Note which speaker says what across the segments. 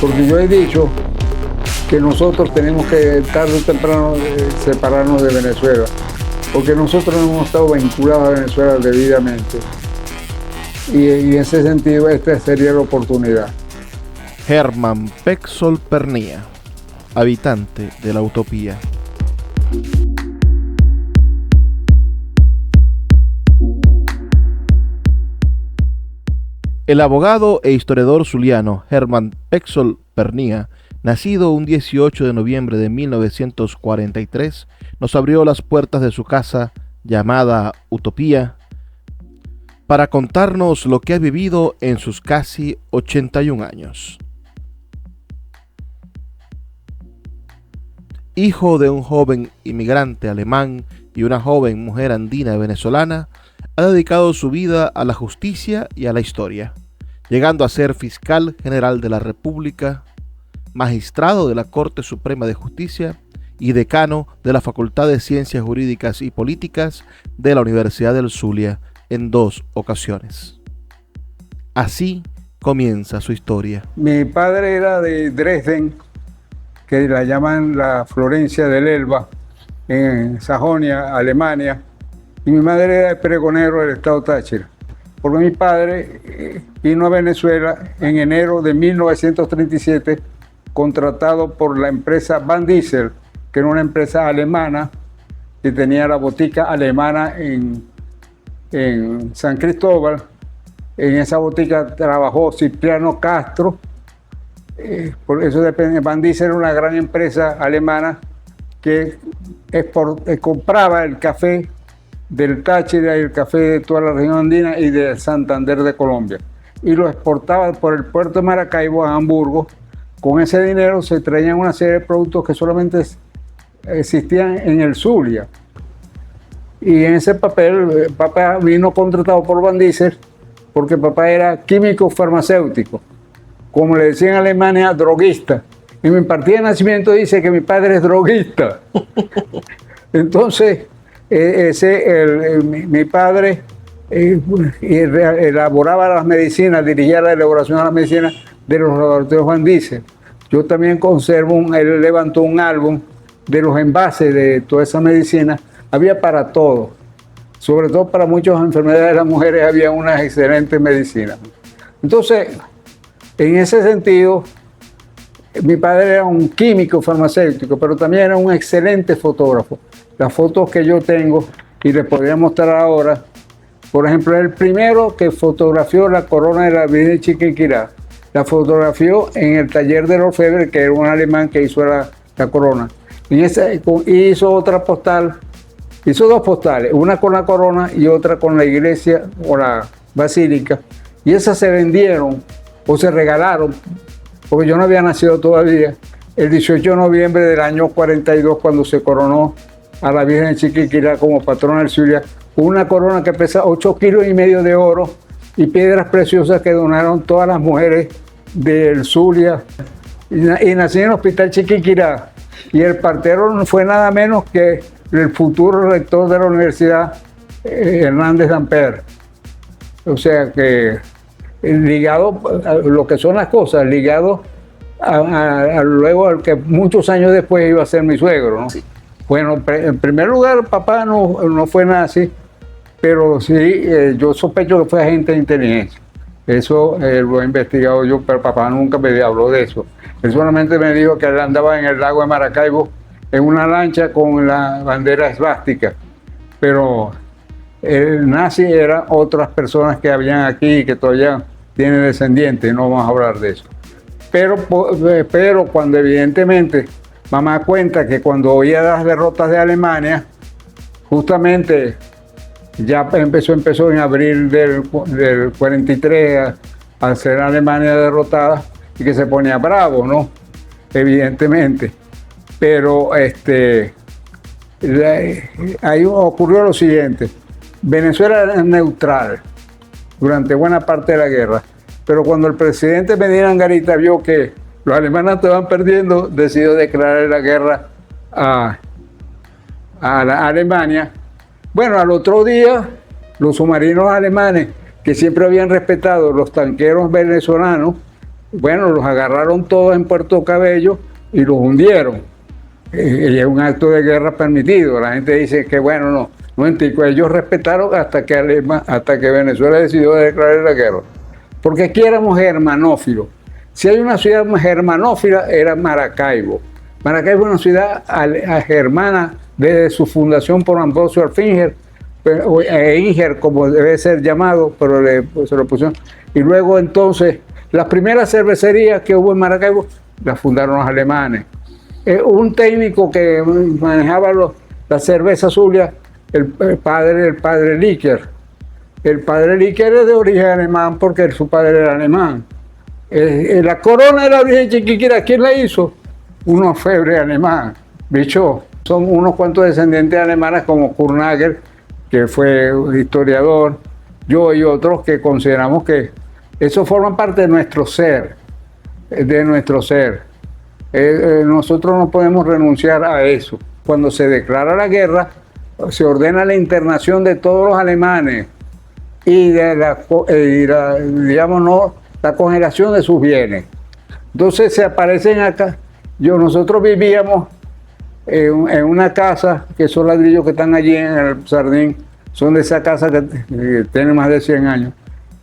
Speaker 1: Porque yo he dicho que nosotros tenemos que tarde o temprano separarnos de Venezuela, porque nosotros no hemos estado vinculados a Venezuela debidamente. Y en ese sentido, esta sería la oportunidad.
Speaker 2: Herman Pexol Pernía, habitante de la utopía. El abogado e historiador zuliano Herman Pexol Pernía, nacido un 18 de noviembre de 1943, nos abrió las puertas de su casa llamada Utopía para contarnos lo que ha vivido en sus casi 81 años. Hijo de un joven inmigrante alemán y una joven mujer andina venezolana, ha dedicado su vida a la justicia y a la historia, llegando a ser fiscal general de la República, magistrado de la Corte Suprema de Justicia y decano de la Facultad de Ciencias Jurídicas y Políticas de la Universidad del Zulia en 2 ocasiones. Así comienza su historia.
Speaker 1: Mi padre era de Dresden, que la llaman la Florencia del Elba, en Sajonia, Alemania, y mi madre era el pregonero del estado Táchira. Porque mi padre vino a Venezuela en enero de 1937, contratado por la empresa Van Diesel, que era una empresa alemana que tenía la botica alemana en San Cristóbal. En esa botica trabajó Cipriano Castro. Por eso depende. Van Diesel era una gran empresa alemana que compraba el café del Táchira y el café de toda la región andina y de Santander de Colombia, y lo exportaba por el puerto de Maracaibo a Hamburgo. Con ese dinero se traían una serie de productos que solamente existían en el Zulia. Y en ese papel, papá vino contratado por Van Diesel porque papá era químico farmacéutico, como le decían en Alemania, droguista. Y mi partida de nacimiento dice que mi padre es droguista. Entonces, mi padre elaboraba las medicinas, dirigía la elaboración de las medicinas de los laboratorios Van Diesel. Yo también conservo, él levantó un álbum de los envases de toda esa medicina. Había para todo, sobre todo para muchas enfermedades de las mujeres había unas excelentes medicinas. Entonces, en ese sentido, mi padre era un químico farmacéutico, pero también era un excelente fotógrafo. Las fotos que yo tengo, y les podría mostrar ahora, por ejemplo, el primero que fotografió la corona de la Virgen de Chiquinquirá, la fotografió en el taller de Orfebre, que era un alemán que hizo la corona. Hizo otra postal, hizo 2 postales, una con la corona y otra con la iglesia o la basílica, y esas se vendieron o se regalaron, porque yo no había nacido todavía, el 18 de noviembre del año 42, cuando se coronó a la Virgen de Chiquinquirá como patrona del Zulia, una corona que pesa 8,5 kilos de oro y piedras preciosas que donaron todas las mujeres del Zulia. Y nací en el Hospital Chiquinquirá, y el partero no fue nada menos que el futuro rector de la universidad, Hernández Damper. O sea que ligado a lo que son las cosas, ligado luego al que muchos años después iba a ser mi suegro, ¿no? Sí. Bueno, en primer lugar, papá no fue nazi, pero sí, yo sospecho que fue agente de inteligencia. Eso lo he investigado yo, pero papá nunca me habló de eso. Él solamente me dijo que él andaba en el lago de Maracaibo en una lancha con la bandera esvástica, pero el nazi eran otras personas que habían aquí y que todavía tienen descendientes, no vamos a hablar de eso. Pero cuando evidentemente mamá cuenta que cuando oía las derrotas de Alemania, justamente ya empezó en abril del 43 a ser Alemania derrotada, y que se ponía bravo, ¿no? Evidentemente. Pero ahí ocurrió lo siguiente. Venezuela era neutral durante buena parte de la guerra, pero cuando el presidente Medina Angarita vio que los alemanes estaban perdiendo, decidió declarar la guerra a la Alemania. Bueno, al otro día, los submarinos alemanes, que siempre habían respetado los tanqueros venezolanos, Bueno, los agarraron todos en Puerto Cabello y los hundieron. Y es un acto de guerra permitido. La gente dice que bueno, no entiendo. Ellos respetaron hasta que Venezuela decidió declarar la guerra. Porque aquí éramos germanófilos. Si hay una ciudad germanófila, era Maracaibo. Maracaibo es una ciudad germana desde su fundación por Ambrosio Alfinger, Inger, como debe ser llamado, pero se lo pusieron. Y luego entonces, las primeras cervecerías que hubo en Maracaibo las fundaron los alemanes. Un técnico que manejaba la cerveza Zulia, el padre Licker. El padre Licker es de origen alemán porque su padre era alemán. La corona de la Virgen Chiquiquira, ¿quién la hizo? Un orfebre alemán, bicho. Son unos cuantos descendientes alemanes como Kurnagel, que fue historiador, yo y otros que consideramos que eso forma parte de nuestro ser, nosotros no podemos renunciar a eso. Cuando se declara la guerra, se ordena la internación de todos los alemanes y la congelación de sus bienes. Entonces se aparecen acá. Nosotros vivíamos en una casa, que esos ladrillos que están allí en el Sardín, son de esa casa que tiene más de 100 años,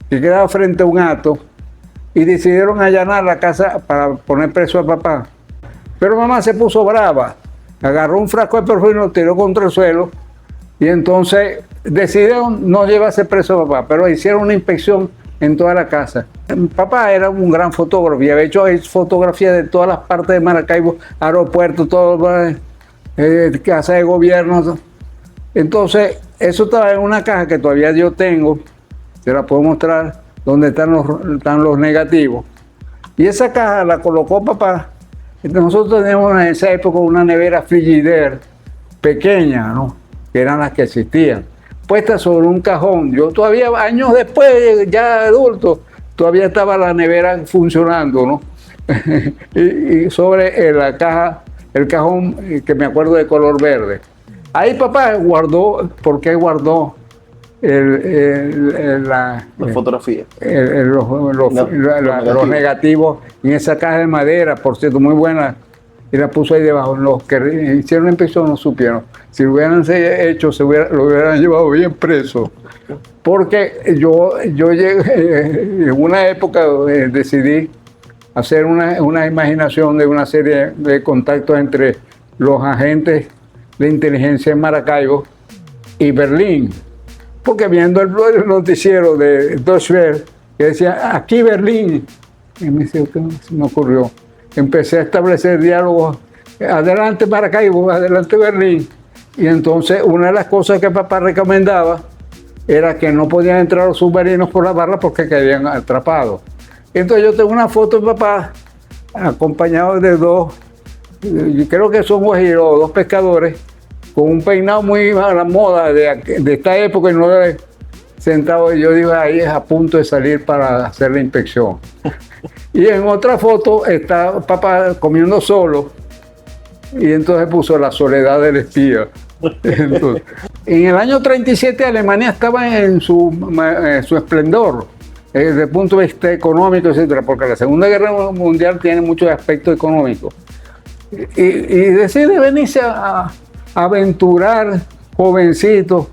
Speaker 1: que quedaba frente a un hato, y decidieron allanar la casa para poner preso a papá. Pero mamá se puso brava, agarró un frasco de perfume y lo tiró contra el suelo, y entonces decidieron no llevarse preso a papá, pero hicieron una inspección en toda la casa. Papá era un gran fotógrafo y había hecho fotografías de todas las partes de Maracaibo, aeropuertos, todo, casa de gobierno. Entonces, eso estaba en una caja que todavía yo tengo, se la puedo mostrar, donde están los negativos. Y esa caja la colocó papá. Nosotros teníamos en esa época una nevera Frigidaire pequeña, ¿no? Que eran las que existían, puesta sobre un cajón. Yo todavía, años después, ya adulto, todavía estaba la nevera funcionando, ¿no? y sobre la caja, el cajón, que me acuerdo de color verde. Ahí papá guardó, ¿por qué guardó
Speaker 2: La fotografía?
Speaker 1: Los negativos en esa caja de madera, por cierto, muy buena, y la puso ahí debajo. Los que hicieron la inspección no supieron. Si lo hubieran hecho, lo hubieran llevado bien preso. Porque yo llegué, en una época decidí hacer una imaginación de una serie de contactos entre los agentes de inteligencia en Maracaibo y Berlín. Porque viendo el noticiero de Deutsche Welle, que decía, aquí Berlín, y me dice, ¿qué se me ocurrió? Empecé a establecer diálogos, adelante Maracaibo, adelante Berlín. Y entonces una de las cosas que papá recomendaba era que no podían entrar los submarinos por la barra porque quedarían atrapados. Entonces yo tengo una foto de papá acompañado de dos, yo creo que son guajiros, dos pescadores, con un peinado muy a la moda de esta época, y no sentado. Yo digo, ahí es a punto de salir para hacer la inspección. Y en otra foto está papá comiendo solo, y entonces puso la soledad del espía. Entonces, en el año 37 Alemania estaba en su esplendor, desde el punto de vista económico, etcétera, porque la Segunda Guerra Mundial tiene muchos aspectos económicos. Y decide venirse a aventurar, jovencito,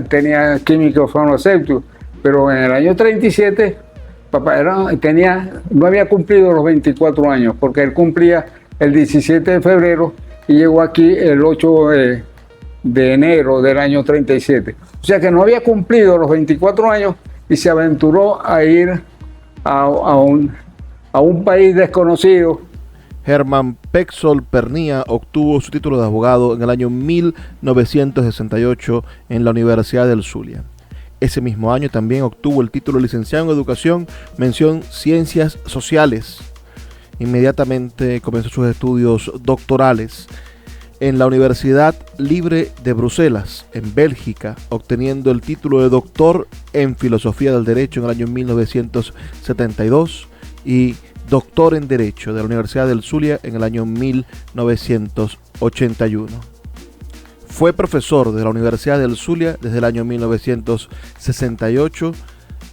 Speaker 1: tenía químicos farmacéuticos, pero en el año 37 papá no había cumplido los 24 años, porque él cumplía el 17 de febrero y llegó aquí el 8 de enero del año 37. O sea que no había cumplido los 24 años y se aventuró a ir a un país desconocido.
Speaker 2: Hermann Pexol Pernía obtuvo su título de abogado en el año 1968 en la Universidad del Zulia. Ese mismo año también obtuvo el título de licenciado en Educación, mención Ciencias Sociales. Inmediatamente comenzó sus estudios doctorales en la Universidad Libre de Bruselas, en Bélgica, obteniendo el título de doctor en Filosofía del Derecho en el año 1972 y doctor en Derecho de la Universidad del Zulia en el año 1981. Fue profesor de la Universidad del Zulia desde el año 1968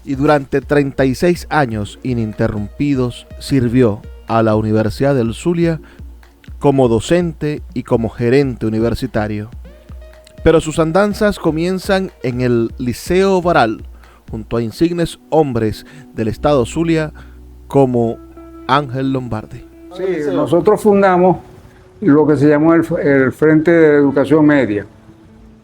Speaker 2: y durante 36 años ininterrumpidos sirvió a la Universidad del Zulia como docente y como gerente universitario. Pero sus andanzas comienzan en el Liceo Baral, junto a insignes hombres del estado Zulia como Ángel Lombardi.
Speaker 1: Sí, nosotros fundamos lo que se llamó el Frente de Educación Media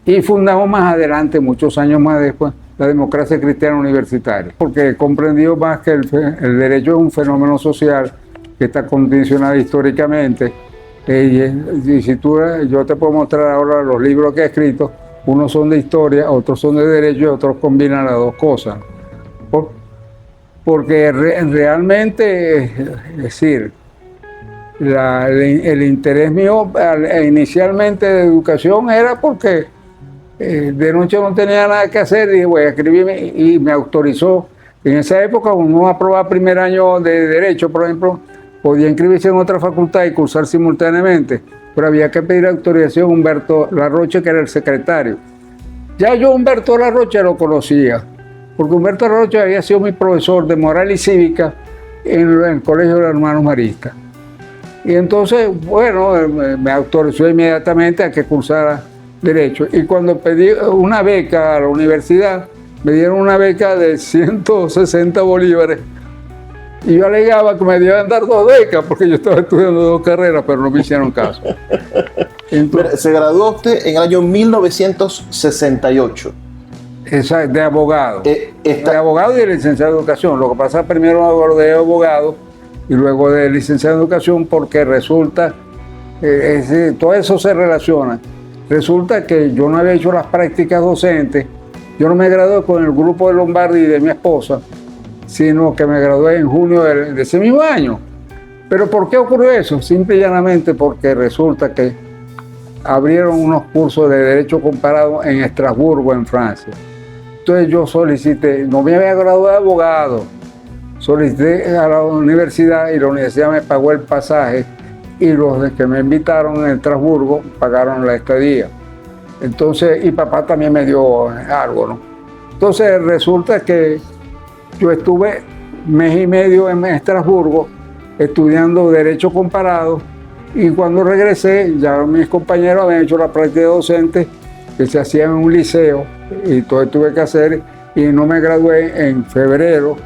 Speaker 1: y fundamos más adelante, muchos años más después, la Democracia Cristiana Universitaria, porque comprendió más que el derecho es un fenómeno social que está condicionado históricamente. Y si yo te puedo mostrar ahora los libros que he escrito, unos son de historia, otros son de derecho y otros combinan las dos cosas. Porque realmente, es decir, el interés mío inicialmente de educación era porque de noche no tenía nada que hacer y voy a escribirme y me autorizó. En esa época uno aprobaba primer año de derecho, por ejemplo, podía inscribirse en otra facultad y cursar simultáneamente, pero había que pedir autorización a Humberto Larroche, que era el secretario. Ya yo Humberto Larroche lo conocía, porque Humberto Larroche había sido mi profesor de moral y cívica en el Colegio de los Hermanos Maristas. Y entonces, bueno, me autorizó inmediatamente a que cursara Derecho. Y cuando pedí una beca a la universidad, me dieron una beca de 160 bolívares. Y yo alegaba que me debían dar 2 becas, porque yo estaba estudiando 2 carreras, pero no me hicieron caso. Entonces,
Speaker 3: se graduó usted en el año 1968.
Speaker 1: Exacto, de abogado. De abogado y de licenciado en educación. Lo que pasa primero de abogado y luego de licenciado en educación, porque resulta, todo eso se relaciona. Resulta que yo no había hecho las prácticas docentes, yo no me gradué con el grupo de Lombardi y de mi esposa, sino que me gradué en junio de ese mismo año. ¿Pero por qué ocurrió eso? Simple y llanamente porque resulta que abrieron unos cursos de Derecho Comparado en Estrasburgo, en Francia. Entonces yo solicité, no me había graduado de abogado, solicité a la universidad y la universidad me pagó el pasaje y los que me invitaron en Estrasburgo pagaron la estadía. Entonces, y papá también me dio algo, ¿no? Entonces resulta que yo estuve 1 mes y medio en Estrasburgo estudiando Derecho Comparado y cuando regresé ya mis compañeros habían hecho la práctica docente que se hacía en un liceo y todo tuve que hacer y no me gradué en febrero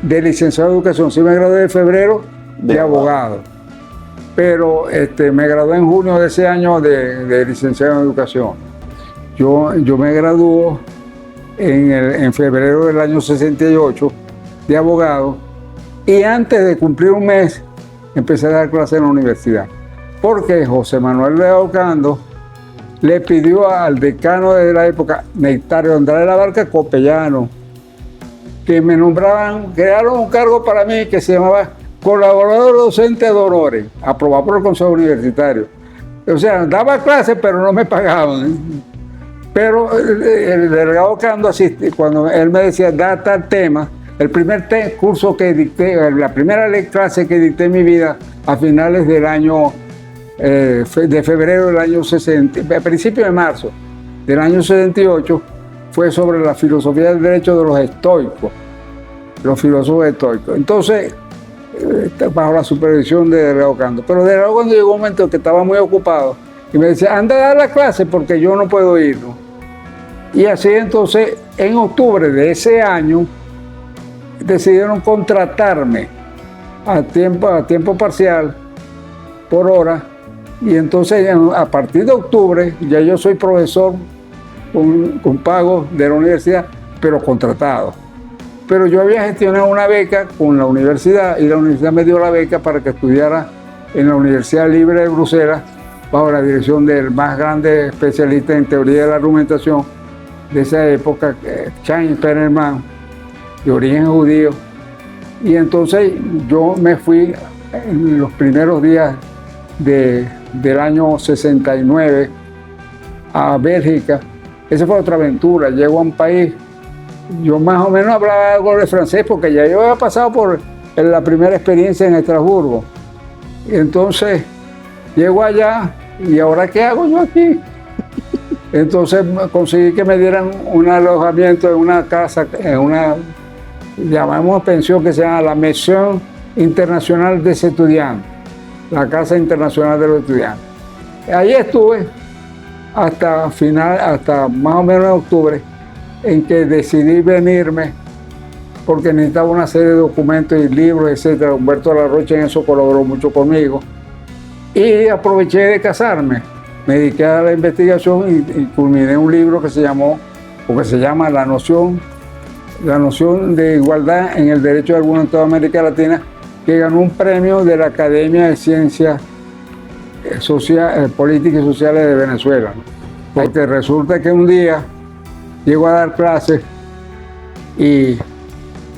Speaker 1: de licenciado en educación, sí me gradué en febrero de abogado, pero me gradué en junio de ese año de licenciado en educación. Yo me graduó en febrero del año 68 de abogado y antes de cumplir 1 mes empecé a dar clases en la universidad porque José Manuel de Ocando le pidió al decano de la época, Nectario Andrade de la Barca Copellano, que me nombraban, crearon un cargo para mí que se llamaba colaborador docente de honores, aprobado por el Consejo Universitario. O sea, daba clases pero no me pagaban. Pero el delegado Ocando asiste, cuando él me decía, da tal tema, el primer curso que dicté, la primera clase que dicté en mi vida a finales del año, de febrero del año 60, a principios de marzo del año 68, fue sobre la filosofía del derecho de los estoicos, los filósofos estoicos. Entonces, bajo la supervisión de delegado Ocando. Pero delegado Ocando llegó un momento que estaba muy ocupado y me decía, anda a dar la clase porque yo no puedo ir, ¿no? Y así entonces, en octubre de ese año, decidieron contratarme a tiempo parcial, por hora, y entonces a partir de octubre ya yo soy profesor con pago de la universidad, pero contratado. Pero yo había gestionado una beca con la universidad y la universidad me dio la beca para que estudiara en la Universidad Libre de Bruselas bajo la dirección del más grande especialista en teoría de la argumentación de esa época, Chaim Perelman, de origen judío. Y entonces yo me fui en los primeros días del año 69 a Bélgica. Esa fue otra aventura. Llego a un país, yo más o menos hablaba algo de francés porque ya yo había pasado por la primera experiencia en Estrasburgo. Y entonces llego allá y ¿ahora qué hago yo aquí? Entonces conseguí que me dieran un alojamiento en una casa, en una llamamos pensión que se llama la Maison Internacional des Estudiantes, la Casa Internacional de los Estudiantes. Ahí estuve hasta más o menos octubre, en que decidí venirme porque necesitaba una serie de documentos y libros, etc. Humberto de la Rocha en eso colaboró mucho conmigo. Y aproveché de casarme. Me dediqué a la investigación y culminé un libro que se llama La noción de igualdad en el derecho de algunos en toda América Latina, que ganó un premio de la Academia de Ciencias Políticas y Sociales de Venezuela, ¿no? Porque resulta que un día llego a dar clases y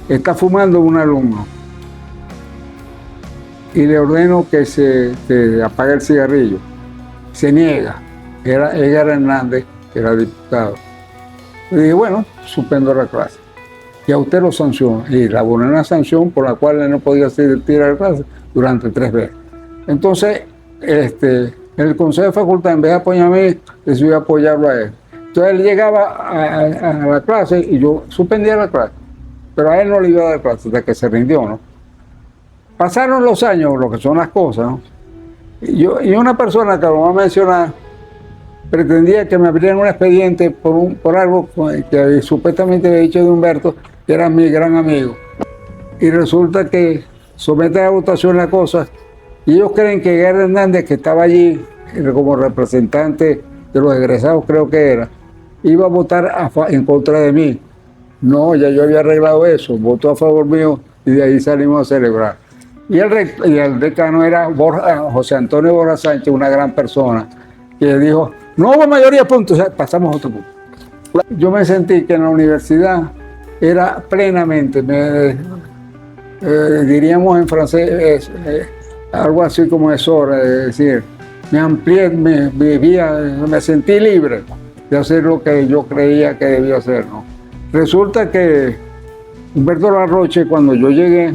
Speaker 1: está fumando un alumno y le ordeno que apague el cigarrillo. Se niega. Edgar Hernández, que era diputado. Le dije, bueno, suspendo la clase. Y a usted lo sanciona. Y le aboné una sanción por la cual él no podía asistir a la clase durante 3 veces. Entonces, el Consejo de Facultad, en vez de apoyarme a mí, decidió apoyarlo a él. Entonces él llegaba a la clase y yo suspendía la clase. Pero a él no le iba a dar clase hasta que se rindió, ¿no? Pasaron los años, lo que son las cosas, ¿no? Y una persona que lo va a mencionar pretendía que me abrieran un expediente por algo que supuestamente había dicho de Humberto, que era mi gran amigo. Y resulta que somete a votación la cosa y ellos creen que Edgar Hernández, que estaba allí como representante de los egresados, creo que era, iba a votar en contra de mí. No, ya yo había arreglado eso, votó a favor mío y de ahí salimos a celebrar. Y el decano era José Antonio Borja Sánchez, una gran persona, que dijo, no hubo mayoría, punto, o sea, pasamos a otro punto. Yo me sentí que en la universidad era plenamente, diríamos en francés, algo así como es hora, es decir, me amplié, me sentí libre de hacer lo que yo creía que debía hacer, ¿no? Resulta que Humberto de la Rocha, cuando yo llegué,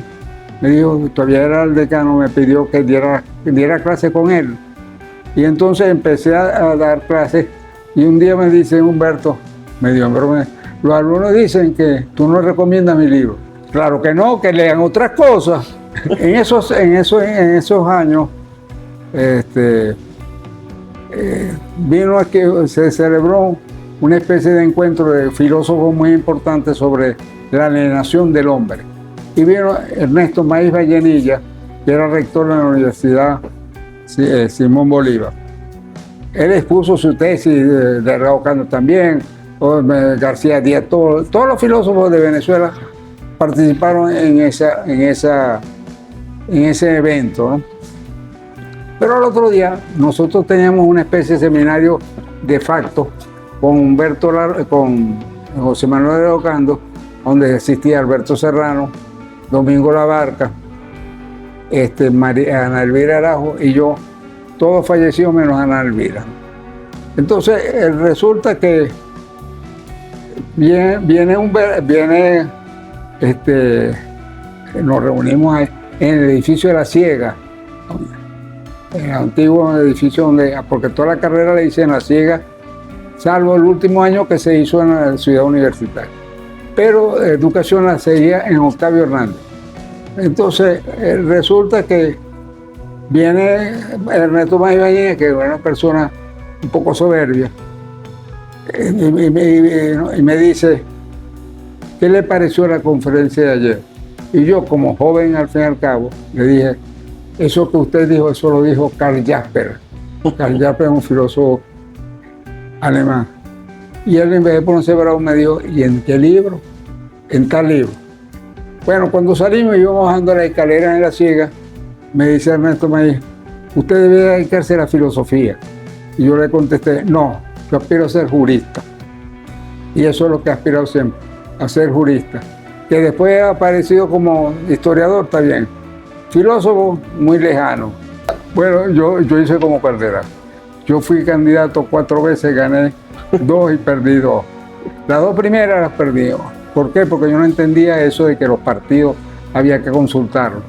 Speaker 1: me dijo, todavía era el decano, me pidió que diera clase con él. Y entonces empecé a dar clases y un día me dice Humberto, me dio en broma, los alumnos dicen que tú no recomiendas mi libro. Claro que no, que lean otras cosas. En esos años, vino aquí, se celebró una especie de encuentro de filósofos muy importantes sobre la alienación del hombre. Y vino Ernesto Maíz Vallenilla, que era rector de la Universidad Simón Bolívar. Él expuso su tesis, de Raocando también, García Díaz, todos los filósofos de Venezuela participaron en ese evento, ¿no? Pero al otro día nosotros teníamos una especie de seminario de facto con José Manuel Raocando, donde existía Alberto Serrano, Domingo Labarca, Ana Elvira Arajo y yo, todos fallecidos menos Ana Elvira. Entonces resulta que nos reunimos ahí, en el edificio de La Ciega, en el antiguo edificio porque toda la carrera la hice en La Ciega, salvo el último año que se hizo en la ciudad universitaria. Pero educación la seguía en Octavio Hernández. Entonces resulta que viene Ernesto Maíz Vallenilla, que es una persona un poco soberbia, y me dice, ¿qué le pareció la conferencia de ayer? Y yo, como joven al fin y al cabo, le dije, eso que usted dijo, eso lo dijo Karl Jasper. Karl Jasper es un filósofo alemán. Y él, en vez de ponerse bravo, me dijo, ¿y en qué libro? En tal libro. Bueno, cuando salimos y íbamos bajando la escalera en La Ciega, me dice Ernesto Maíz, usted debe dedicarse a la filosofía. Y yo le contesté, no, yo aspiro a ser jurista. Y eso es lo que he aspirado siempre, a ser jurista. Que después ha aparecido como historiador, está bien. Filósofo, muy lejano. Bueno, yo hice como perderá. Yo fui candidato 4 veces, gané 2 y perdí 2. Las 2 primeras las perdí. ¿Por qué? Porque yo no entendía eso de que los partidos había que consultarlos.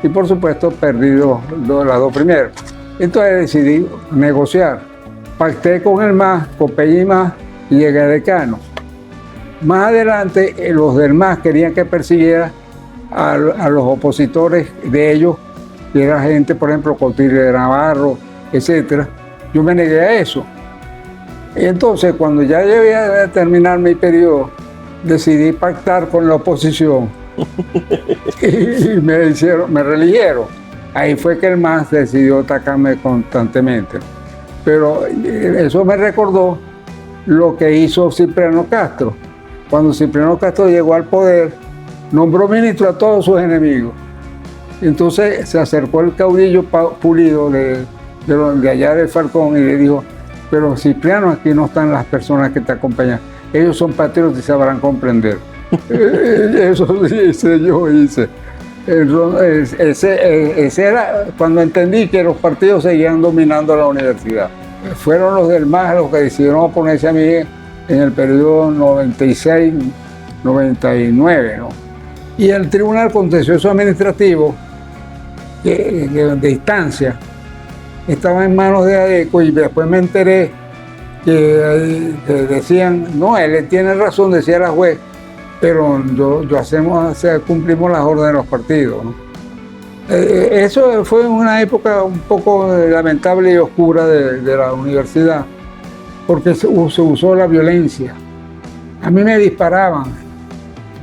Speaker 1: Y por supuesto perdí las 2 primeras. Entonces decidí negociar. Pacté con el MAS, con PEI y MAS y llegué a decano. Más adelante, los del MAS querían que persiguiera a los opositores de ellos, que era gente, por ejemplo, Cotillo de Navarro, etc. Yo me negué a eso. Y entonces, cuando ya debía terminar mi periodo, decidí pactar con la oposición y me reeligieron. Ahí fue que el MAS decidió atacarme constantemente. Pero eso me recordó lo que hizo Cipriano Castro. Cuando Cipriano Castro llegó al poder, nombró ministro a todos sus enemigos. Entonces se acercó el caudillo Pulido de allá del Falcón y le dijo: pero Cipriano, aquí no están las personas que te acompañan. Ellos son patriotas y sabrán comprender. Eso yo hice. Ese era cuando entendí que los partidos seguían dominando la universidad. Fueron los del MAS los que decidieron oponerse a mí en el periodo 96-99, ¿no? Y el Tribunal Contencioso Administrativo de instancia estaba en manos de ADECO, y después me enteré que decían: no, él tiene razón, decía la juez, pero cumplimos las órdenes de los partidos, ¿no? Eso fue una época un poco lamentable y oscura de la universidad, porque se usó la violencia. A mí me disparaban,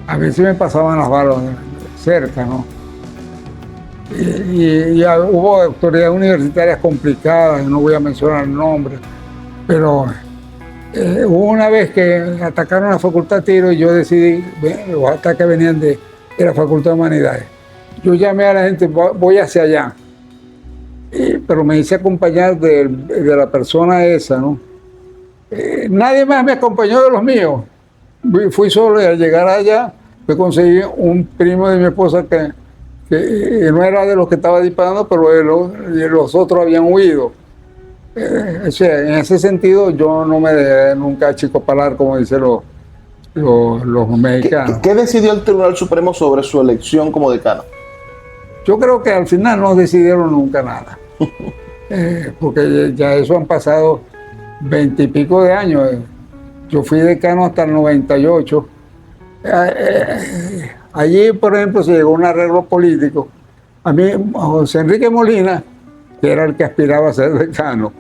Speaker 1: a veces me pasaban las balas cerca, ¿no? Y hubo autoridades universitarias complicadas, no voy a mencionar el nombre, pero hubo una vez que atacaron la Facultad de Tiro y yo decidí, los ataques venían de la Facultad de Humanidades. Yo llamé a la gente: voy hacia allá, pero me hice acompañar de la persona esa, ¿no? Nadie más me acompañó de los míos. Fui solo, y al llegar allá me conseguí un primo de mi esposa que no era de los que estaba disparando, pero los otros habían huido. O sea, en ese sentido yo no me dejé nunca achicopalar, como dicen los mexicanos.
Speaker 3: ¿Qué decidió el Tribunal Supremo sobre su elección como decano?
Speaker 1: Yo creo que al final no decidieron nunca nada, porque ya eso han pasado 20 y pico de años. Yo fui decano hasta el 98. Allí, por ejemplo, se llegó a un arreglo político. A mí, José Enrique Molina, que era el que aspiraba a ser decano,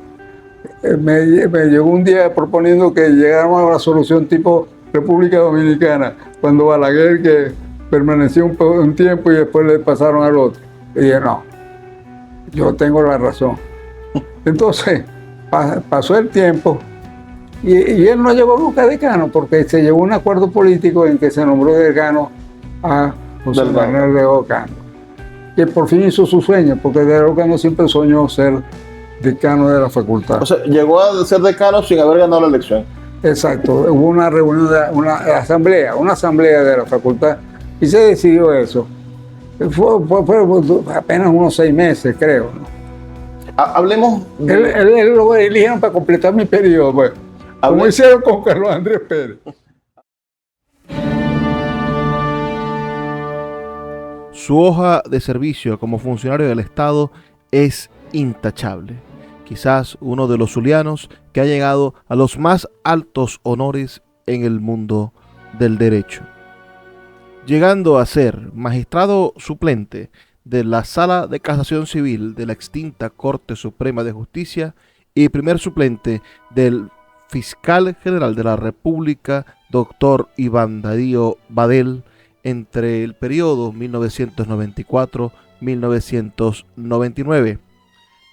Speaker 1: me llegó un día proponiendo que llegáramos a una solución tipo República Dominicana, cuando Balaguer, que permaneció un tiempo y después le pasaron al otro. Y dije: no, yo tengo la razón. Entonces, pasó el tiempo y él no llegó nunca a decano, porque se llegó a un acuerdo político en que se nombró decano a José Manuel de Ocando, que por fin hizo su sueño, porque de Ocando siempre soñó ser decano de la facultad.
Speaker 3: O sea, llegó a ser decano sin haber ganado la elección.
Speaker 1: Exacto, hubo una reunión, una asamblea de la facultad, y se decidió eso. Fue apenas unos 6 meses, creo, ¿no?
Speaker 3: Hablemos...
Speaker 1: Él lo eligieron para completar mi periodo, pues, como hicieron con Carlos Andrés Pérez.
Speaker 2: Su hoja de servicio como funcionario del Estado es intachable. Quizás uno de los zulianos que ha llegado a los más altos honores en el mundo del derecho, llegando a ser magistrado suplente de la Sala de Casación Civil de la extinta Corte Suprema de Justicia y primer suplente del Fiscal General de la República, doctor Iván Darío Badel, entre el periodo 1994-1999,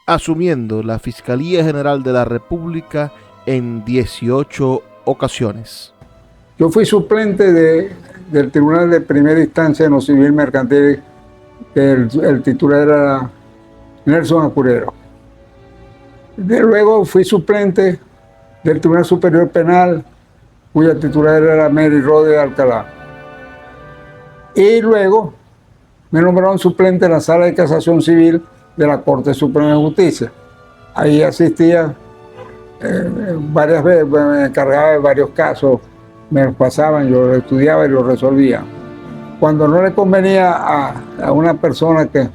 Speaker 2: asumiendo la Fiscalía General de la República en 18 ocasiones.
Speaker 1: Yo fui suplente del Tribunal de Primera Instancia en lo Civil Mercantil, que el titular era Nelson Acurero. Luego fui suplente del Tribunal Superior Penal, cuya titular era Mary Rode Alcalá. Y luego me nombraron suplente en la Sala de Casación Civil de la Corte Suprema de Justicia. Ahí asistía varias veces, me encargaba de varios casos, me los pasaban, yo los estudiaba y los resolvía. Cuando no le convenía a una persona que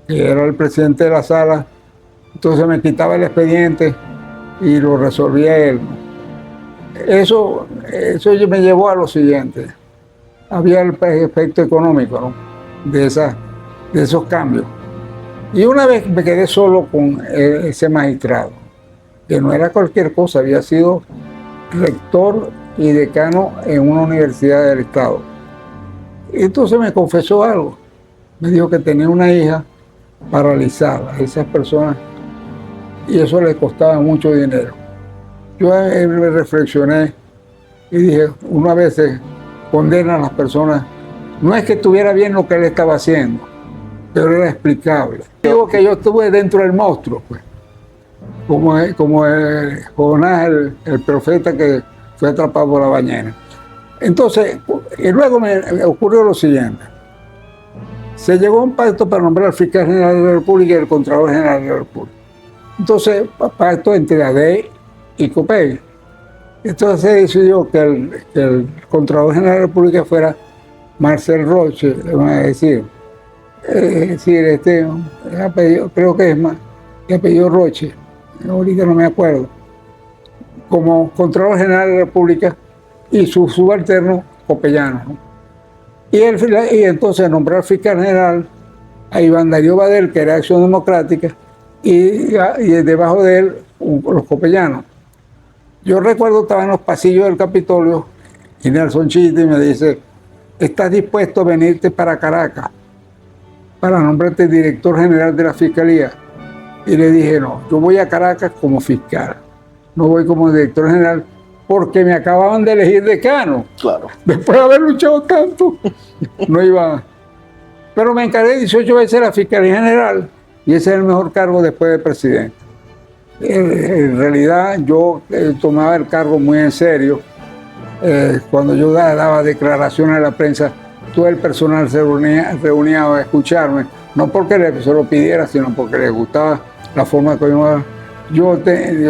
Speaker 1: era el presidente de la sala, entonces me quitaba el expediente y lo resolvía él. Eso me llevó a lo siguiente. Había el efecto económico, ¿no? de esos cambios. Y una vez me quedé solo con ese magistrado, que no era cualquier cosa, había sido rector y decano en una universidad del estado. Y entonces me confesó algo. Me dijo que tenía una hija paralizada, esas personas, y eso le costaba mucho dinero. Yo reflexioné y dije, una vez se condena a las personas, no es que estuviera bien lo que él estaba haciendo, pero era explicable. Digo que yo estuve dentro del monstruo, pues, como Jonás, el profeta que fue atrapado por la ballena. Entonces, y luego me ocurrió lo siguiente. Se llegó a un pacto para nombrar al fiscal general de la República y el Contralor General de la República. Entonces, pacto entre ADEI y COPEI. Entonces se decidió que el Contralor General de la República fuera Marcel Roche, apellido, creo que es más, el apellido Roche, ahorita no me acuerdo, como Contralor General de la República y su subalterno Copellano, ¿no? Y entonces nombró al fiscal general a Iván Darío Badel, que era Acción Democrática, y debajo de él los copellanos. Yo recuerdo, estaba en los pasillos del Capitolio y Nelson Chiti me dice, ¿estás dispuesto a venirte para Caracas para nombrarte director general de la Fiscalía? Y le dije, no, yo voy a Caracas como fiscal, no voy como director general, porque me acababan de elegir decano.
Speaker 3: Claro.
Speaker 1: Después de haber luchado tanto, no iba. Pero me encargué 18 veces de la Fiscalía General y ese es el mejor cargo después de presidente. En realidad yo tomaba el cargo muy en serio. Cuando yo daba declaraciones a la prensa, todo el personal se reunía a escucharme, no porque se lo pidiera, sino porque les gustaba la forma que yo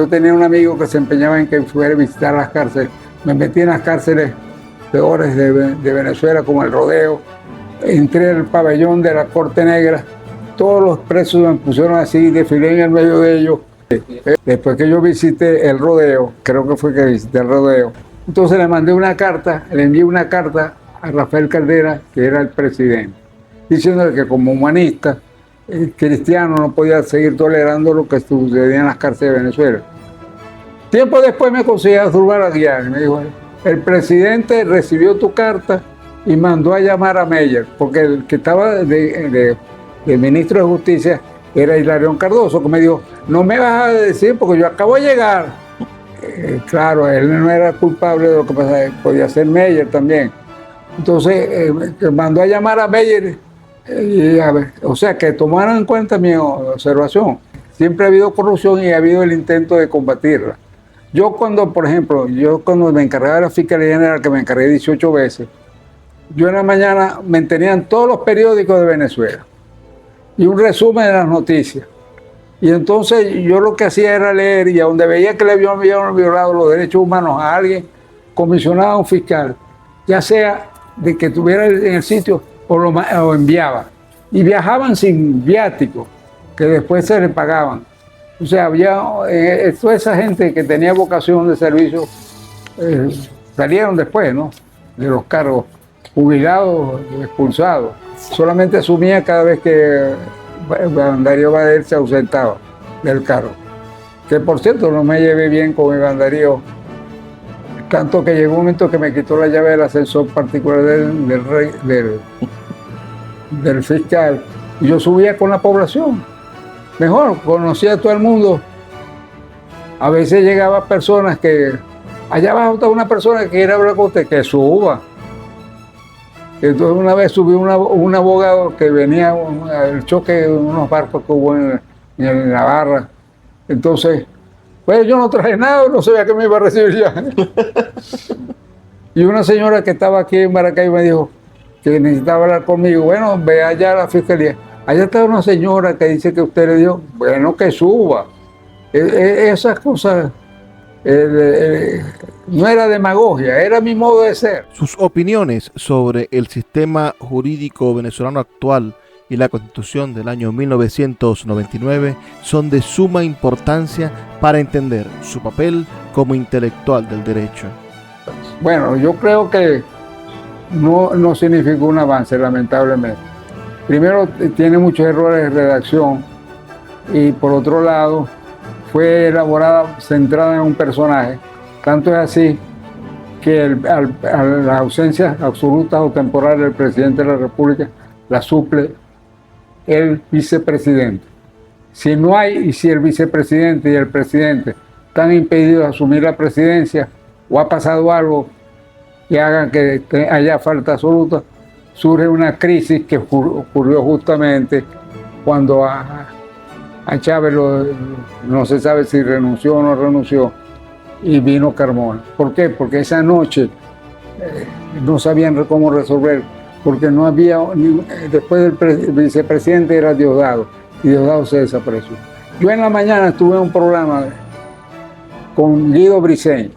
Speaker 1: tenía un amigo que se empeñaba en que fuera a visitar las cárceles. Me metí en las cárceles peores de Venezuela, como el Rodeo. Entré al pabellón de la Corte Negra. Todos los presos me pusieron así, desfilé en el medio de ellos. Después que yo visité el Rodeo, creo que fue que visité el Rodeo, entonces le envié una carta a Rafael Caldera, que era el presidente, diciéndole que como humanista, cristiano, no podía seguir tolerando lo que sucedía en las cárceles de Venezuela. Tiempo después me consiguió Durval Aguiar y me dijo, el presidente recibió tu carta y mandó a llamar a Meyer, porque el que estaba de ministro de Justicia era Hilarión Cardoso, que me dijo, no me vas a decir porque yo acabo de llegar. Claro, él no era culpable de lo que pasaba, podía ser Meyer también. Entonces mandó a llamar a Meyer, o sea, que tomaron en cuenta mi observación. Siempre ha habido corrupción y ha habido el intento de combatirla. Yo cuando me encargaba de la Fiscalía General, que me encargué 18 veces, yo en la mañana me tenían todos los periódicos de Venezuela y un resumen de las noticias. Y entonces yo lo que hacía era leer, y a donde veía que le habían violado los derechos humanos a alguien, comisionaba a un fiscal, ya sea de que estuviera en el sitio o lo enviaba. Y viajaban sin viático, que después se les pagaban. O sea, había toda esa gente que tenía vocación de servicio, salieron después, ¿no? De los cargos, jubilados, expulsados. Solamente asumía cada vez que Iván Darío Badel se ausentaba del cargo. Que por cierto, no me llevé bien con Iván Darío, tanto que llegó un momento que me quitó la llave del ascensor particular del fiscal, y yo subía con la población. Mejor, conocía a todo el mundo. A veces llegaba personas que, allá abajo estaba una persona que quiere hablar con usted, que suba. Entonces una vez subió un abogado que venía al choque de unos barcos que hubo en la barra. Entonces, pues yo no traje nada, no sabía que me iba a recibir ya. Y una señora que estaba aquí en Maracay me dijo que necesitaba hablar conmigo. Bueno, ve allá a la fiscalía. Allá está una señora que dice que usted le dio, bueno, que suba. Esas cosas no era demagogia, era mi modo de ser.
Speaker 2: Sus opiniones sobre el sistema jurídico venezolano actual y la Constitución del año 1999 son de suma importancia para entender su papel como intelectual del derecho.
Speaker 1: Bueno, yo creo que no significó un avance, lamentablemente. Primero, tiene muchos errores de redacción y por otro lado, fue elaborada centrada en un personaje. Tanto es así que a la ausencia absoluta o temporal del presidente de la República la suple el vicepresidente. Si no hay, y si el vicepresidente y el presidente están impedidos de asumir la presidencia o ha pasado algo que haga que haya falta absoluta, surge una crisis que ocurrió justamente cuando a Chávez no se sabe si renunció o no renunció y vino Carmona. ¿Por qué? Porque esa noche no sabían cómo resolver, porque no había, después del vicepresidente era Diosdado, y Diosdado se desapareció. Yo en la mañana tuve un programa con Guido Briceño,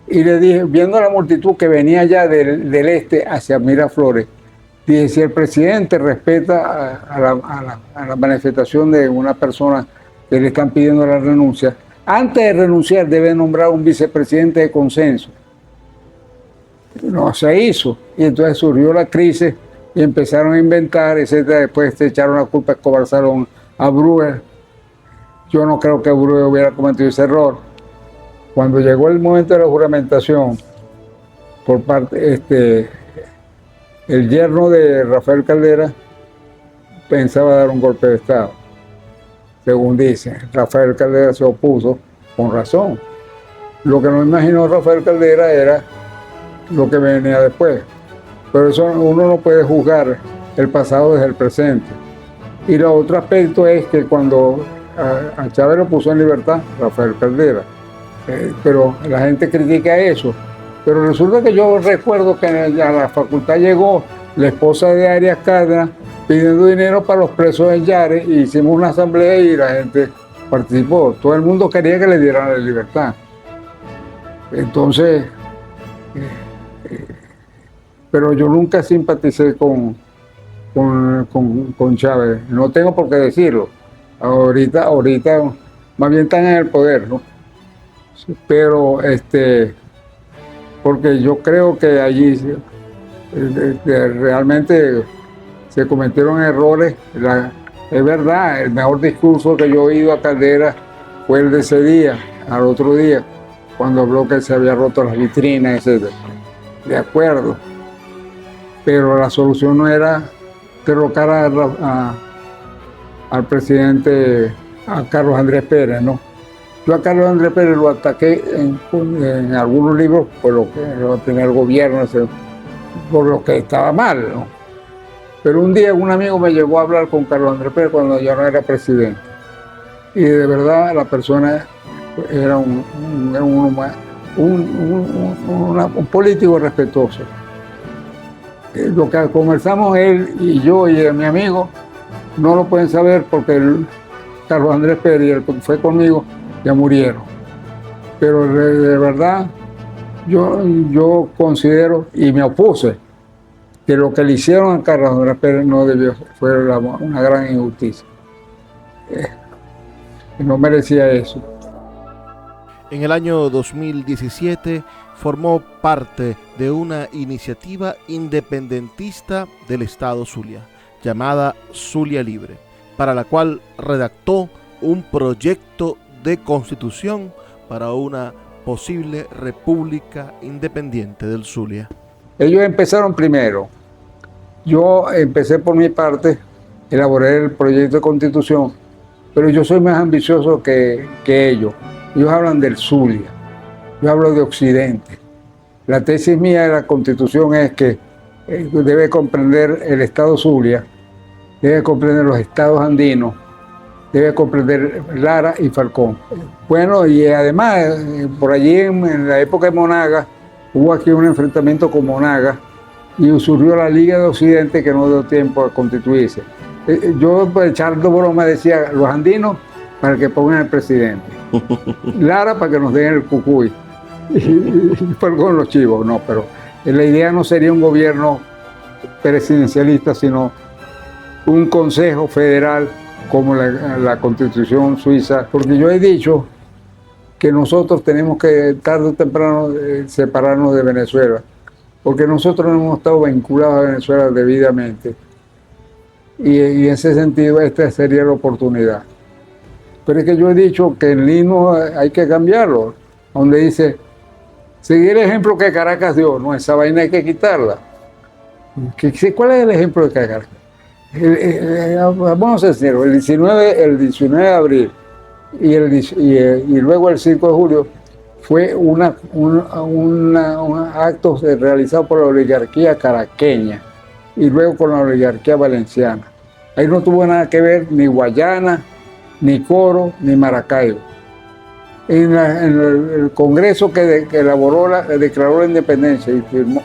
Speaker 1: y le dije, viendo la multitud que venía ya del este hacia Miraflores, dije, si el presidente respeta a la manifestación de una persona que le están pidiendo la renuncia, antes de renunciar debe nombrar un vicepresidente de consenso. No se hizo, y entonces surgió la crisis y empezaron a inventar, etcétera. Después se echaron la culpa a Escobar Salón, a Breuer. Yo no creo que Breuer hubiera cometido ese error. Cuando llegó el momento de la juramentación, por parte, el yerno de Rafael Caldera pensaba dar un golpe de Estado. Según dicen, Rafael Caldera se opuso con razón. Lo que no imaginó Rafael Caldera era lo que venía después. Pero eso uno no puede juzgar el pasado desde el presente. Y el otro aspecto es que cuando a Chávez lo puso en libertad, Rafael Caldera. Pero la gente critica eso. Pero resulta que yo recuerdo que a la facultad llegó la esposa de Arias Cárdenas pidiendo dinero para los presos de Yare, y hicimos una asamblea y la gente participó. Todo el mundo quería que le dieran la libertad. Entonces, pero yo nunca simpaticé con Chávez. No tengo por qué decirlo. Ahorita más bien están en el poder, ¿no? Pero porque yo creo que allí realmente se cometieron errores. Es verdad, el mejor discurso que yo he oído a Caldera fue el de ese día, al otro día, cuando habló que se había roto las vitrinas, etc. De acuerdo, pero la solución no era derrocar al presidente, a Carlos Andrés Pérez, ¿no? Yo a Carlos Andrés Pérez lo ataqué en algunos libros por lo que tenía el gobierno, por lo que estaba mal, ¿no? Pero un día un amigo me llevó a hablar con Carlos Andrés Pérez cuando yo no era presidente. Y de verdad la persona era un político respetuoso. Lo que conversamos él y yo y mi amigo no lo pueden saber porque Carlos Andrés Pérez y el que fue conmigo ya murieron. Pero de verdad yo considero y me opuse que lo que le hicieron a Carlos Andrés Pérez no debió, fue una gran injusticia. No merecía eso.
Speaker 2: En el año 2017 formó parte de una iniciativa independentista del Estado Zulia, llamada Zulia Libre, para la cual redactó un proyecto de constitución para una posible república independiente del Zulia.
Speaker 1: Ellos empezaron primero. Yo empecé por mi parte, elaboré el proyecto de constitución, pero yo soy más ambicioso que ellos. Ellos hablan del Zulia, yo hablo de Occidente. La tesis mía de la constitución es que debe comprender el estado Zulia, debe comprender los estados andinos, debe comprender Lara y Falcón. Bueno, y además, por allí en la época de Monagas, hubo aquí un enfrentamiento con Monagas y surgió la Liga de Occidente que no dio tiempo a constituirse. Yo, echando broma, decía, los andinos para que pongan el presidente, Lara para que nos den el cucuy, y Falcón los chivos. No, pero la idea no sería un gobierno presidencialista, sino un consejo federal como la Constitución suiza, porque yo he dicho que nosotros tenemos que tarde o temprano separarnos de Venezuela, porque nosotros no hemos estado vinculados a Venezuela debidamente. Y en ese sentido, esta sería la oportunidad. Pero es que yo he dicho que el himno hay que cambiarlo, donde dice, seguir el ejemplo que Caracas dio, no, esa vaina hay que quitarla. ¿Cuál es el ejemplo de Caracas? Vamos a ser sinceros, el 19 de abril y luego el 5 de julio fue un acto realizado por la oligarquía caraqueña y luego con la oligarquía valenciana. Ahí no tuvo nada que ver ni Guayana, ni Coro, ni Maracaibo. En el Congreso que declaró la independencia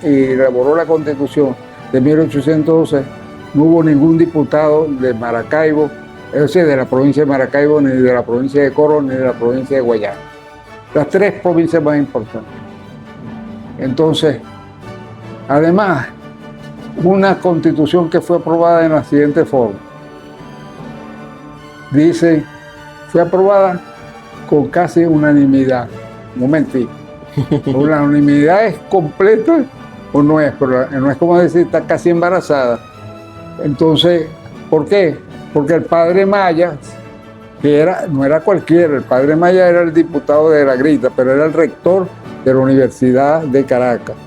Speaker 1: y elaboró la Constitución de 1812, no hubo ningún diputado de Maracaibo, es decir, de la provincia de Maracaibo, ni de la provincia de Coro, ni de la provincia de Guayana. Las tres provincias más importantes. Entonces, además, una constitución que fue aprobada en la siguiente forma. Dice, fue aprobada con casi unanimidad. Un momentito. ¿La unanimidad es completa o no es? Pero no es como decir, está casi embarazada. Entonces, ¿por qué? Porque el padre Maya, que no era cualquiera, el padre Maya era el diputado de la Grita, pero era el rector de la Universidad de Caracas.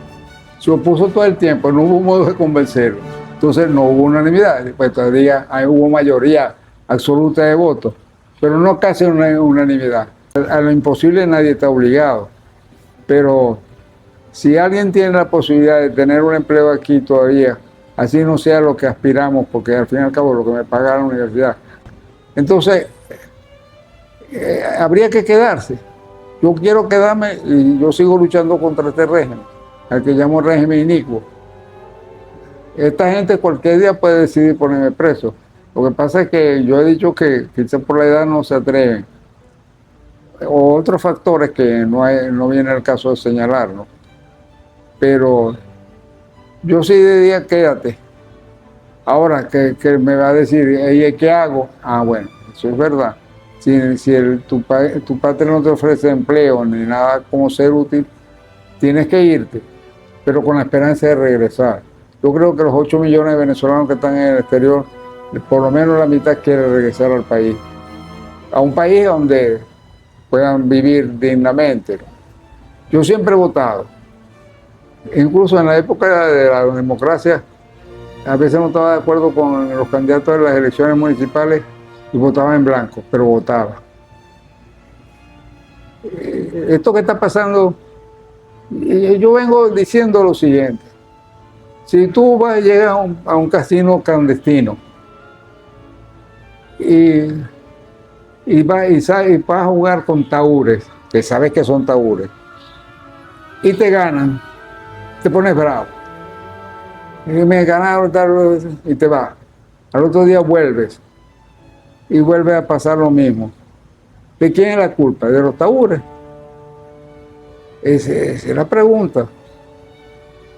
Speaker 1: Se opuso todo el tiempo, no hubo modo de convencerlo. Entonces no hubo unanimidad. Después todavía hubo mayoría absoluta de votos, pero no casi una unanimidad. A lo imposible nadie está obligado. Pero si alguien tiene la posibilidad de tener un empleo aquí todavía, así no sea lo que aspiramos, porque al fin y al cabo lo que me paga la universidad. Entonces, habría que quedarse. Yo quiero quedarme y yo sigo luchando contra este régimen, al que llamo régimen inicuo. Esta gente cualquier día puede decidir ponerme preso. Lo que pasa es que yo he dicho que quizás por la edad no se atreven. O otros factores que no viene al caso de señalar, ¿no? Pero yo sí diría quédate. Ahora, que me va a decir, ¿qué hago? Ah, bueno, eso es verdad. Si tu patria no te ofrece empleo ni nada como ser útil, tienes que irte, pero con la esperanza de regresar. Yo creo que los 8 millones de venezolanos que están en el exterior, por lo menos la mitad quiere regresar al país. A un país donde puedan vivir dignamente. Yo siempre he votado. Incluso en la época de la democracia, a veces no estaba de acuerdo con los candidatos de las elecciones municipales y votaba en blanco, pero votaba. Esto que está pasando, yo vengo diciendo lo siguiente. Si tú vas a llegar a un casino clandestino y vas a jugar con taúres, que sabes que son taúres, y te ganan, te pones bravo. Y me ganaron y te vas. Al otro día vuelves y vuelve a pasar lo mismo. ¿De quién es la culpa? ¿De los taúres? Esa es la pregunta.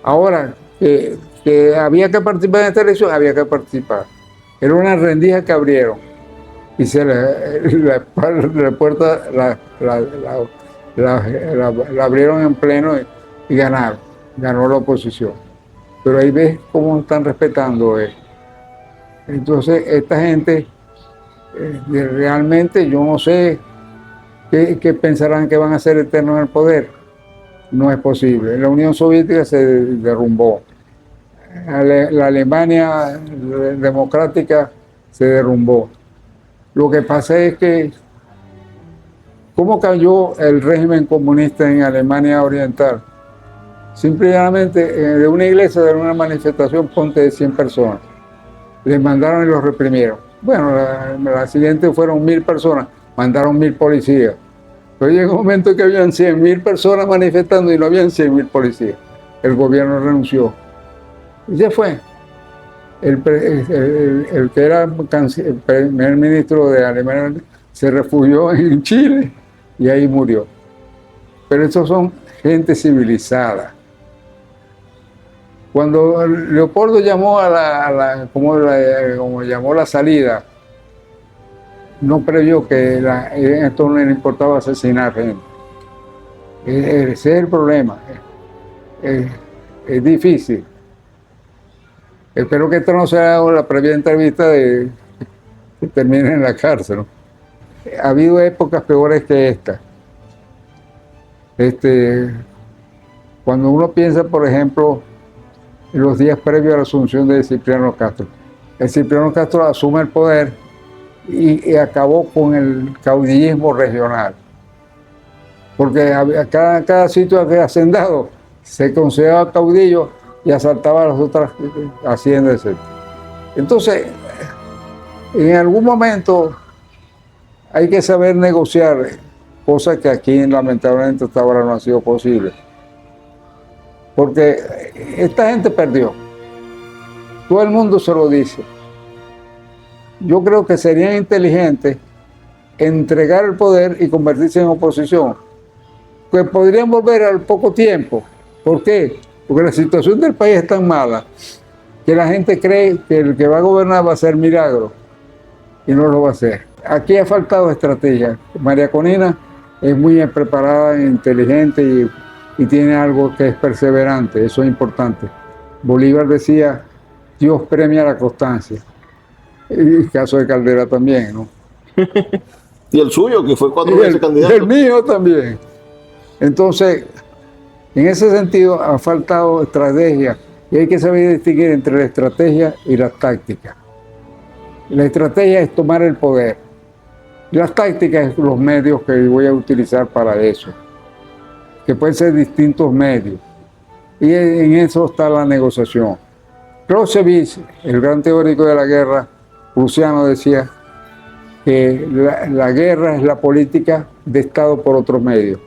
Speaker 1: Ahora, que había que participar en esta elección, había que participar. Era una rendija que abrieron y la puerta la abrieron en pleno y ganaron. Ganó la oposición. Pero ahí ves cómo están respetando eso. Entonces, esta gente, realmente yo no sé qué pensarán que van a ser eternos en el poder. No es posible. La Unión Soviética se derrumbó. La Alemania democrática se derrumbó. Lo que pasa es que, ¿cómo cayó el régimen comunista en Alemania Oriental? Simplemente de una iglesia, de una manifestación, ponte de 100 personas. Les mandaron y los reprimieron. Bueno, la siguiente fueron 1000 personas, mandaron 1000 policías. Pero llegó un momento que habían 100.000 personas manifestando y no habían 100.000 policías. El gobierno renunció. Y se fue. El que era el primer ministro de Alemania se refugió en Chile y ahí murió. Pero estos son gente civilizada. Cuando Leopoldo llamó como llamó la salida, no previó que esto no le importaba asesinar gente. Ese es el problema. Es difícil. Espero que esto no sea la previa entrevista de que termine en la cárcel, ¿no? Ha habido épocas peores que esta. Cuando uno piensa, por ejemplo, en los días previos a la asunción de Cipriano Castro. El Cipriano Castro asume el poder y acabó con el caudillismo regional. Porque cada sitio que hacendado se consideraba caudillo y asaltaba a las otras haciendas. Entonces, en algún momento hay que saber negociar, cosa que aquí lamentablemente hasta ahora no ha sido posible. Porque esta gente perdió. Todo el mundo se lo dice. Yo creo que sería inteligente entregar el poder y convertirse en oposición. Que podrían volver al poco tiempo. ¿Por qué? Porque la situación del país es tan mala que la gente cree que el que va a gobernar va a hacer milagro y no lo va a hacer. Aquí ha faltado estrategia. María Conina es muy preparada, inteligente y tiene algo que es perseverante, eso es importante. Bolívar decía, Dios premia la constancia. Y el caso de Caldera también, ¿no?
Speaker 3: Y el suyo, que fue 4 veces candidato.
Speaker 1: El mío también. Entonces, en ese sentido ha faltado estrategia y hay que saber distinguir entre la estrategia y las tácticas. La estrategia es tomar el poder. Las tácticas son los medios que voy a utilizar para eso, que pueden ser distintos medios. Y en eso está la negociación. Clausewitz, el gran teórico de la guerra prusiano, decía que la guerra es la política de Estado por otros medios.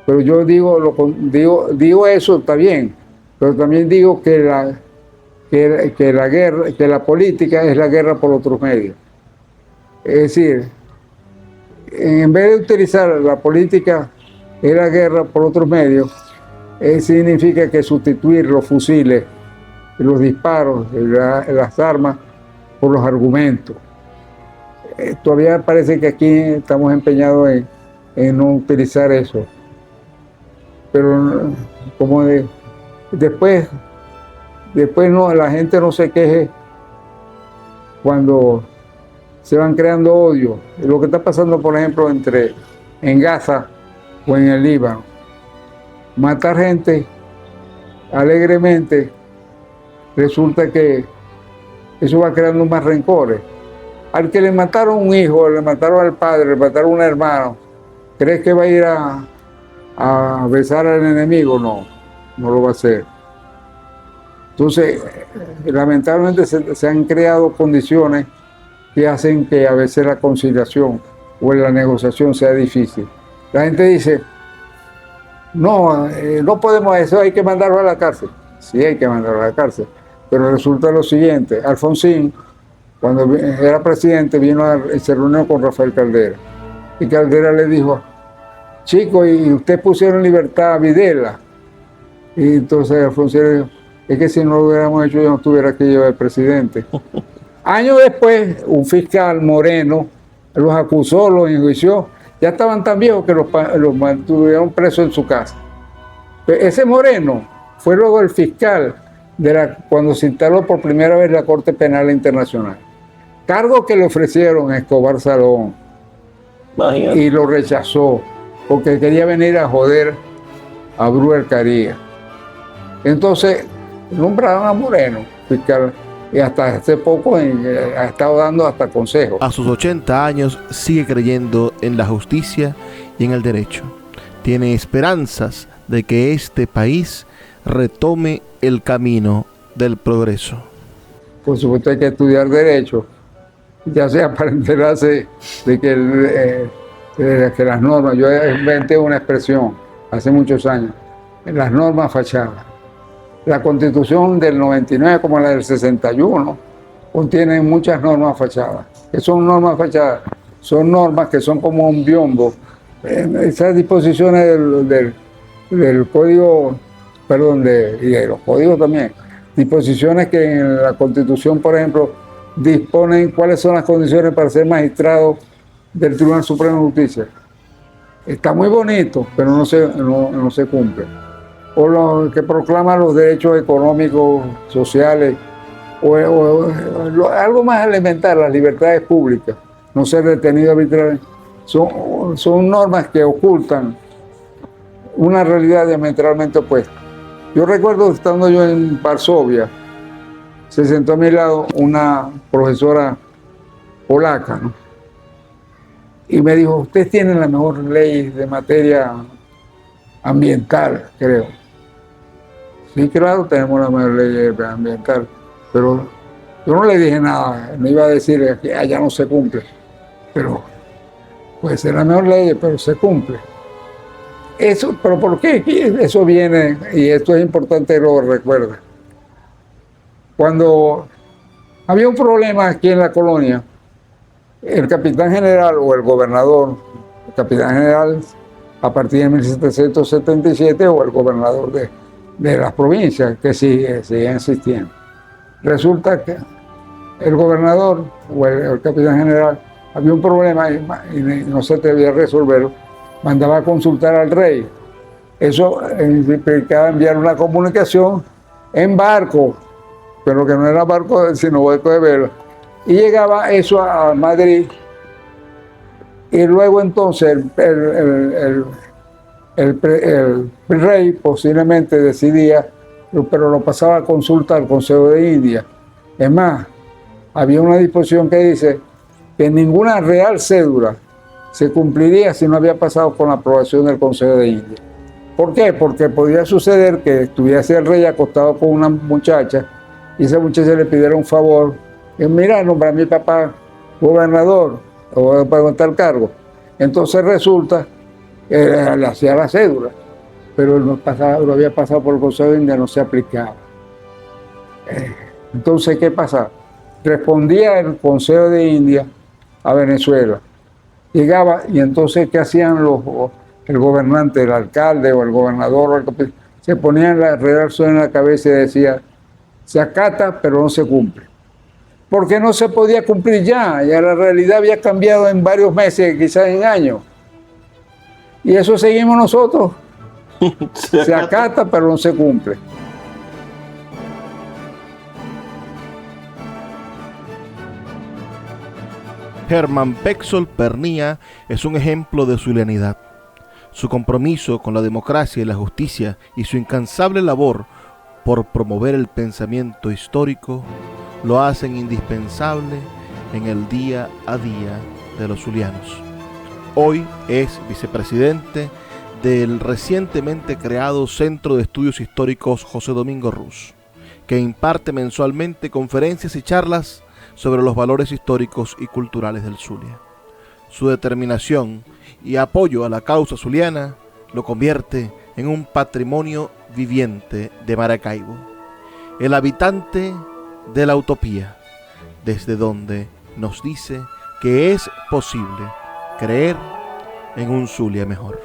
Speaker 1: Pero yo digo eso, está bien, pero también digo que la política es la guerra por otros medios. Es decir, en vez de utilizar la política y la guerra por otros medios, significa que sustituir los fusiles, los disparos, las armas por los argumentos. Todavía parece que aquí estamos empeñados en no utilizar eso. Pero después no, la gente no se queje cuando se van creando odio. Lo que está pasando, por ejemplo, en Gaza o en el Líbano. Matar gente alegremente, resulta que eso va creando más rencores. Al que le mataron un hijo, le mataron al padre, le mataron un hermano, ¿crees que va a ir a besar al enemigo? No lo va a hacer. Entonces, lamentablemente se han creado condiciones que hacen que a veces la conciliación o la negociación sea difícil. La gente dice, no podemos eso, hay que mandarlo a la cárcel. Sí, hay que mandarlo a la cárcel. Pero resulta lo siguiente, Alfonsín, cuando era presidente, y se reunió con Rafael Caldera. Y Caldera le dijo, chico, y usted pusieron en libertad a Videla. Y entonces Alfonsín le dijo, es que si no lo hubiéramos hecho yo no estuviera aquí yo de presidente. Años después, un fiscal Moreno los acusó, los enjuició. Ya estaban tan viejos que los mantuvieron presos en su casa. Pero ese Moreno fue luego el fiscal cuando se instaló por primera vez la Corte Penal Internacional. Cargo que le ofrecieron a Escobar Salón.
Speaker 3: Imagínate.
Speaker 1: Y lo rechazó porque quería venir a joder a Bruer Caría. Entonces nombraron a Moreno fiscal y hasta hace poco ha estado dando hasta consejos.
Speaker 2: A sus 80 años sigue creyendo en la justicia y en el derecho. Tiene esperanzas de que este país retome el camino del progreso.
Speaker 1: Por supuesto hay que estudiar derecho, ya sea para enterarse de que las normas, yo inventé una expresión hace muchos años, las normas fachadas. La Constitución del 99 como la del 61 contienen muchas normas fachadas. ¿Qué son normas fachadas? Son normas que son como un biombo. Esas disposiciones del código, y de los códigos también, disposiciones que en la Constitución, por ejemplo, disponen cuáles son las condiciones para ser magistrado del Tribunal Supremo de Justicia. Está muy bonito, pero no se cumple. O lo que proclaman los derechos económicos, sociales, algo más elemental, las libertades públicas, no ser detenido arbitrariamente. Son normas que ocultan una realidad diametralmente opuesta. Yo recuerdo estando yo en Varsovia, se sentó a mi lado una profesora polaca, ¿no? Y me dijo, ustedes tienen la mejor ley de materia ambiental, creo. Sí, claro, tenemos la mejor ley ambiental, pero yo no le dije nada, no iba a decir que allá no se cumple, pero puede ser la mejor ley, pero se cumple. Eso, pero ¿por qué? Eso viene, y esto es importante que lo recuerden. Cuando había un problema aquí en la colonia, el capitán general o el gobernador, el capitán general a partir de 1777 o el gobernador de las provincias que siguen existiendo. Resulta que el gobernador o el capitán general había un problema y no se atrevía a resolverlo, mandaba a consultar al rey. Eso implicaba enviar una comunicación en barco, pero que no era barco sino barco de vela. Y llegaba eso a Madrid y luego entonces el rey posiblemente decidía, pero lo pasaba a consulta al Consejo de India. Es más, había una disposición que dice que ninguna real cédula se cumpliría si no había pasado con la aprobación del Consejo de India. ¿Por qué? Porque podía suceder que estuviese el rey acostado con una muchacha y esa muchacha le pidiera un favor. Y mira, nombra a mi papá gobernador o para tal cargo. Entonces resulta que le hacía la cédula, pero lo había pasado por el Consejo de India, no se aplicaba. Entonces, ¿qué pasa? Respondía el Consejo de India a Venezuela. Llegaba y entonces, ¿qué hacían el gobernante, el alcalde o el gobernador? Se ponían la redacción en la cabeza y decía, se acata, pero no se cumple. Porque no se podía cumplir ya la realidad había cambiado en varios meses, quizás en años. Y eso seguimos nosotros. Se acata, pero no se cumple.
Speaker 2: Hermann Pexol Pernía es un ejemplo de zulianidad. Su compromiso con la democracia y la justicia y su incansable labor por promover el pensamiento histórico lo hacen indispensable en el día a día de los zulianos. Hoy es vicepresidente del recientemente creado Centro de Estudios Históricos José Domingo Ruz, que imparte mensualmente conferencias y charlas sobre los valores históricos y culturales del Zulia. Su determinación y apoyo a la causa zuliana lo convierte en un patrimonio viviente de Maracaibo, el habitante de la utopía, desde donde nos dice que es posible creer en un Zulia mejor.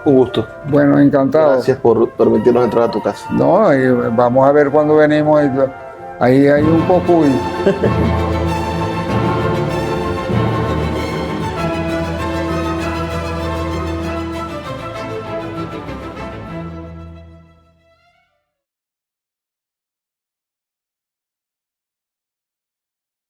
Speaker 3: Un gusto.
Speaker 1: Bueno, encantado.
Speaker 3: Gracias por permitirnos entrar a tu casa.
Speaker 1: No, y vamos a ver cuando venimos. Ahí hay un poco.